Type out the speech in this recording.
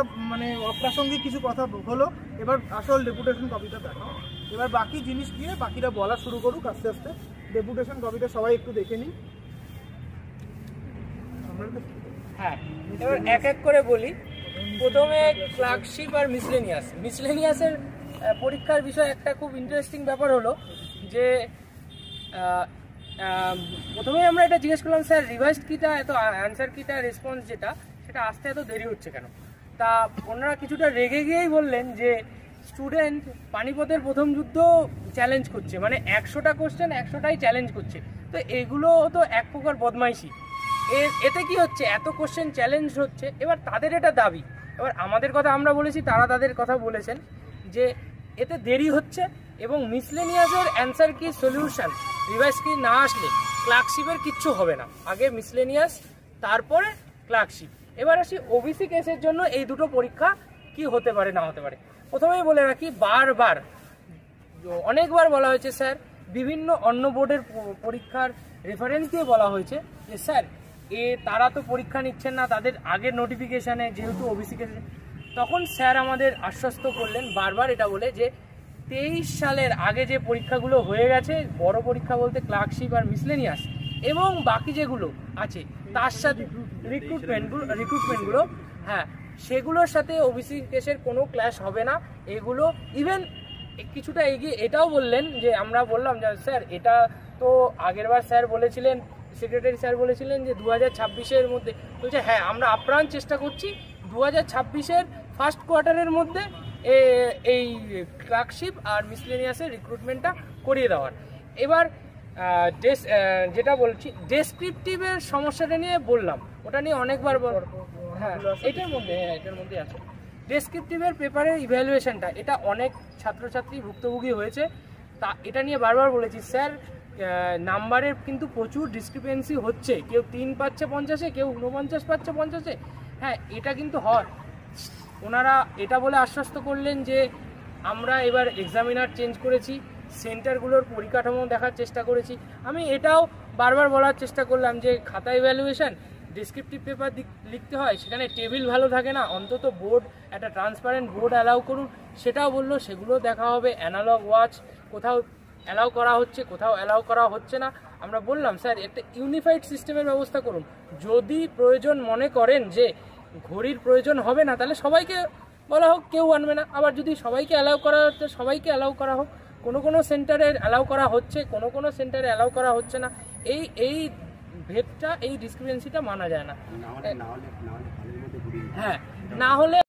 কথা মানে অপ্রাসঙ্গিক কিছু কথা হলো, এবার আসল ডেপুটেশন কপিটা দেখো। এবার বাকি জিনিস গিয়ে বাকিরা বলা শুরু করুক আস্তে আস্তে। ডেপুটেশন কপিটা সবাই একটু দেখে নিই। হ্যাঁ, এবার এক এক করে বলি। প্রথমে ক্লার্কশিপ আর মিসলেনিয়াসের পরীক্ষার বিষয় একটা খুব ইন্টারেস্টিং ব্যাপার হলো যে প্রথমেই আমরা এটা জিজ্ঞেস করলাম, স্যার রিভাইসড কিটা এত অ্যান্সার কিটা রেসপন্স যেটা সেটা আসতে এত দেরি হচ্ছে কেন? তা ওনারা কিছুটা রেগে গিয়েই বললেন যে স্টুডেন্ট পানিপথের প্রথম যুদ্ধ চ্যালেঞ্জ করছে, মানে 100টা কোশ্চেন 100টাই চ্যালেঞ্জ করছে। তো এগুলো তো এক প্রকার বদমাইশি। এতে কি হচ্ছে, এত কোশ্চেন চ্যালেঞ্জ হচ্ছে, এবার তাদের এটা দাবি। এবার আমাদের কথা আমরা বলেছি, তারা তাদের কথা বলেছেন যে এতে দেরি হচ্ছে এবং মিসলেনিয়াসের অ্যান্সার কি সলিউশন রিভাইস কি না আসলে ক্লার্কশিপের কিচ্ছু হবে না, আগে মিসলেনিয়াস তারপরে ক্লার্কশিপ। এবার আসি ওবিসি কেসের জন্য এই দুটো পরীক্ষা কি হতে পারে না হতে পারে। প্রথমেই বলে রাখি, অনেকবার বলা হয়েছে স্যার, বিভিন্ন অন্য বোর্ডের পরীক্ষার রেফারেন্স দিয়ে বলা হয়েছে যে স্যার তারা তো পরীক্ষা নিচ্ছেন না তাদের আগের নোটিফিকেশানে, যেহেতু ওবিসি কেসে। তখন স্যার আমাদের আশ্বস্ত করলেন বারবার এটা বলে যে 23 সালের আগে যে পরীক্ষাগুলো হয়ে গেছে, বড় পরীক্ষা বলতে ক্লার্কশিপ আর মিসলেনিয়াস এবং বাকি যেগুলো আছে তার সাথে রিক্রুটমেন্টগুলো, হ্যাঁ সেগুলোর সাথে ওবিসি কেসের কোনো ক্ল্যাশ হবে না। এগুলো ইভেন কিছুটা এগিয়ে এটাও বললেন যে আমরা বললাম যে স্যার এটা তো আগেরবার স্যার বলেছিলেন, সেক্রেটারি স্যার বলেছিলেন যে 2026-এর মধ্যে। বলছে হ্যাঁ আমরা আপ্রাণ চেষ্টা করছি 2026-এর ফার্স্ট কোয়ার্টারের মধ্যে এই ক্লার্কশিপ আর মিসলেনিয়াসের রিক্রুটমেন্টটা করিয়ে দেওয়ার। এবার যেটা বলছি ডেসক্রিপটিভের সমস্যাটা নিয়ে বললাম, ওটা নিয়ে অনেকবার হ্যাঁ এটার মধ্যে আছে ডেসক্রিপটিভের পেপারের ইভ্যালুয়েশনটা, এটা অনেক ছাত্রছাত্রী ভুক্তভোগী হয়েছে। তা এটা নিয়ে বারবার বলেছি স্যার নাম্বারের কিন্তু প্রচুর ডিসক্রিপেন্সি হচ্ছে, কেউ 3 পাচ্ছে 50-এ, কেউ 49 পাচ্ছে 50-এ। হ্যাঁ এটা কিন্তু হয়। ওনারা এটা বলে আশ্বস্ত করলেন যে আমরা এবার এক্সামিনার চেঞ্জ করেছি, সেন্টারগুলোর পরিকাঠামো দেখার চেষ্টা করেছি। আমি এটাও বারবার বলার চেষ্টা করলাম যে খাতা ইভ্যালুয়েশন ডিসক্রিপটিভ পেপার লিখতে হয়, সেখানে টেবিল ভালো থাকে না, অন্তত বোর্ড একটা ট্রান্সপারেন্ট বোর্ড অ্যালাউ করুন। সেটাও বললো সেগুলো দেখা হবে। অ্যানালগ ওয়াচ কোথাও অ্যালাউ করা হচ্ছে, কোথাও অ্যালাউ করা হচ্ছে না। আমরা বললাম স্যার একটা ইউনিফাইড সিস্টেমের ব্যবস্থা করুন, যদি প্রয়োজন মনে করেন যে ঘড়ির প্রয়োজন হবে না তাহলে সবাইকে বলা হোক, কেউ আনবে না। আবার যদি সবাইকে অ্যালাউ করা হচ্ছে সবাইকে অ্যালাউ করা হোক। কোনো সেন্টারে অ্যালাউ করা হচ্ছে, কোনো সেন্টারে অ্যালাউ করা হচ্ছে না। এই ভেদটা, এই ডিসক্রিপেন্সিটা মানা যায় না। হ্যাঁ না হলে